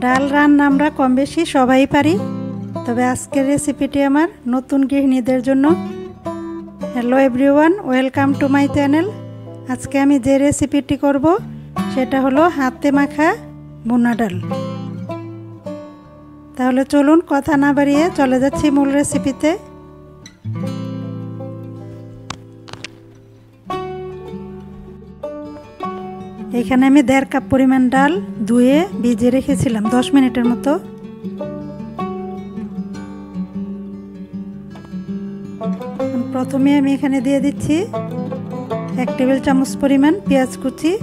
ডাল রান্না আমরা কম বেশি সবাই পারি, তবে আজকের রেসিপিটি আমার নতুন গৃহিণীদের জন্য। Hello everyone, welcome to my channel. আজকে আমি যে রেসিপিটি করব সেটা হলো হাতে মাখা ভুনা ডাল। তাহলে চলুন কথা না বাড়িয়ে চলে যাচ্ছি মূল রেসিপিতে। এখানে আমি 1.5 কাপ পরিমাণ ডাল ধুয়ে ভিজিয়ে রেখেছিলাম 10 মিনিটের মতো। প্রথমে আমি এখানে দিয়ে দিচ্ছি 1 টেবিল চামচ পরিমাণ পেঁয়াজ কুচি,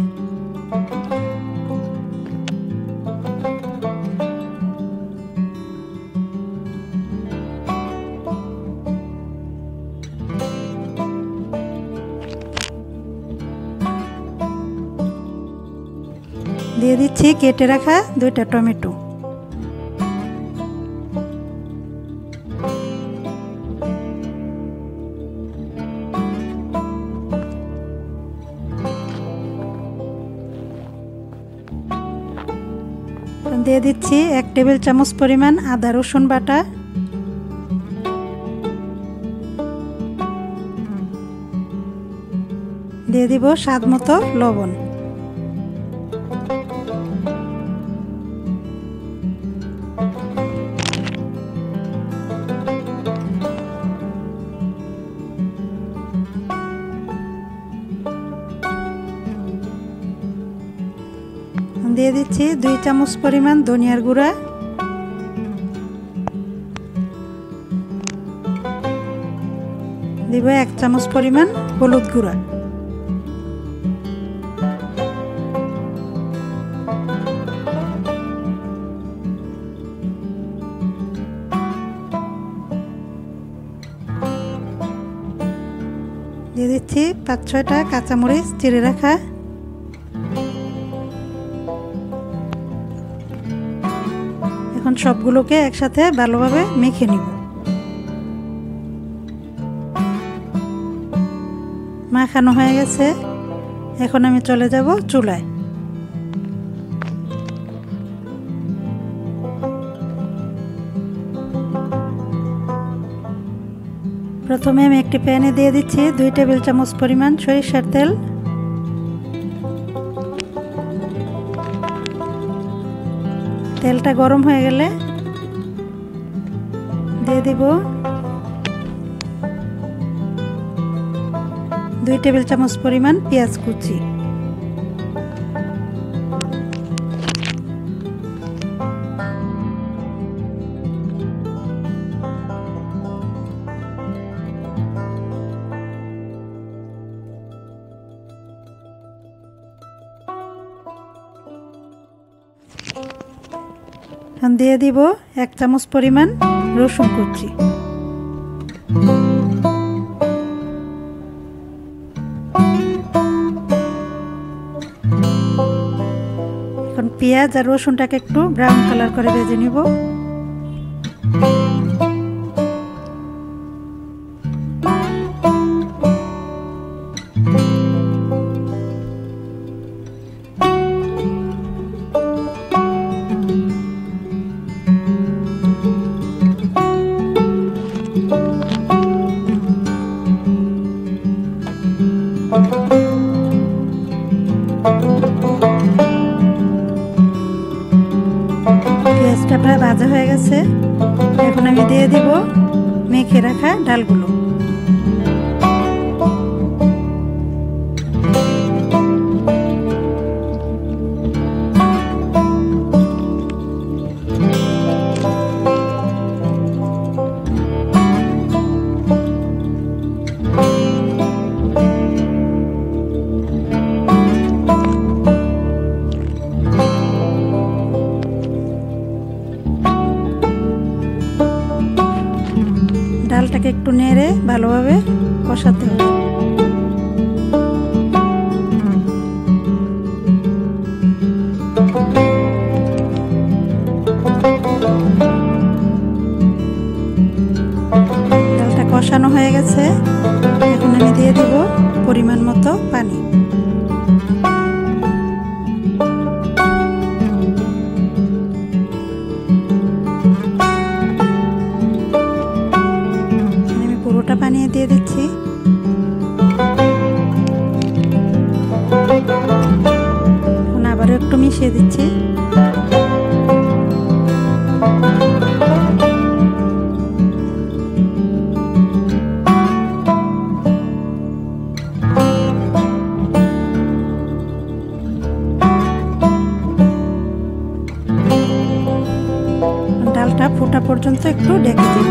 দিয়ে দিচ্ছি কেটে রাখা 2টা টমেটো, দিয়ে দিচ্ছি 1 টেবিল চামচ পরিমাণ আদা রসুন বাটা, দিয়ে দিব স্বাদ মতো লবণ, দিয়ে দিচ্ছি 2 চামচ পরিমাণ ধনিয়ার গুঁড়া, দিব 1 চামচ পরিমাণ হলুদ গুঁড়া, দিয়ে দিচ্ছি 5-6টা কাঁচামরিচ চিড়ে রাখা, এখন সবগুলোকে একসাথে ভালোভাবে মেখে নিব। মাখানো হয়ে গেছে, এখন আমি চলে যাব চুলায়। প্রথমে আমি একটি প্যানে দিয়ে দিচ্ছি 2 টেবিল চামচ পরিমাণ সরিষার তেল, তেলটা গরম হয়ে গেলে দিয়ে দিব 2 টেবিল চামচ পরিমাণ পেঁয়াজ কুচি, দিয়ে দিব 1 চামচ পরিমাণ রসুন কুচি, এখন পেঁয়াজ আর রসুনটাকে একটু ব্রাউন কালার করে ভেজে নিব। পেঁয়াজটা প্রায় ভাজা হয়ে গেছে, এখন আমি দিয়ে দিব মেখে রাখা ডালগুলো। ডালটাকে একটু নেড়ে ভালোভাবে কষাতে হবে। ডালটা কষানো হয়ে গেছে, এখন আমি দিয়ে দিব পরিমাণ মতো পানি। নিচ্ছি। ডালটা ফোটা পর্যন্ত একটু ঢেকে দিই।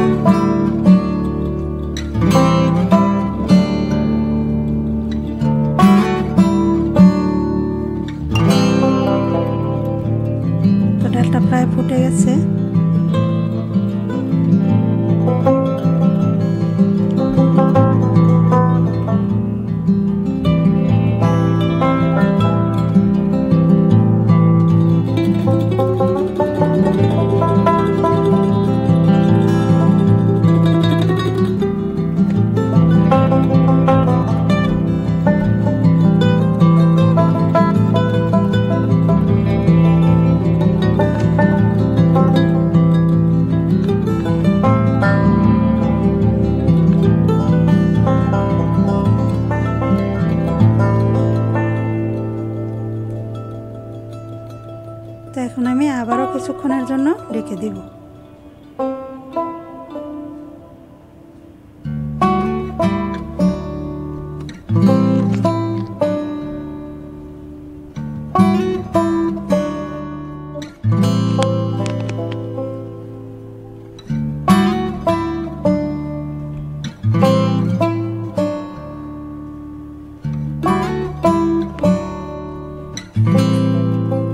তো ডালটা প্রায় ফুটে গেছে। তো এখন আমি আবারও কিছুক্ষণের জন্য রেখে দিব।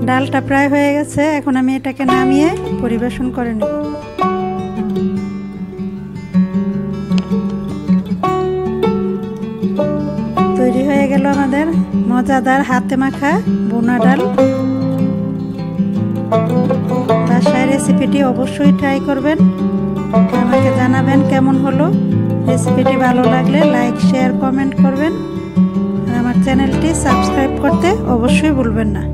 ডালটা প্রায় হয়ে গেছে, এখন আমি এটাকে নামিয়ে পরিবেশন করে নেব। তৈরি হয়ে গেল আমাদের মজাদার হাতে মাখা বোনা ডাল। বাসায় রেসিপিটি অবশ্যই ট্রাই করবেন, আমাকে জানাবেন কেমন হলো। রেসিপিটি ভালো লাগলে লাইক শেয়ার কমেন্ট করবেন, আর আমার চ্যানেলটি সাবস্ক্রাইব করতে অবশ্যই ভুলবেন না।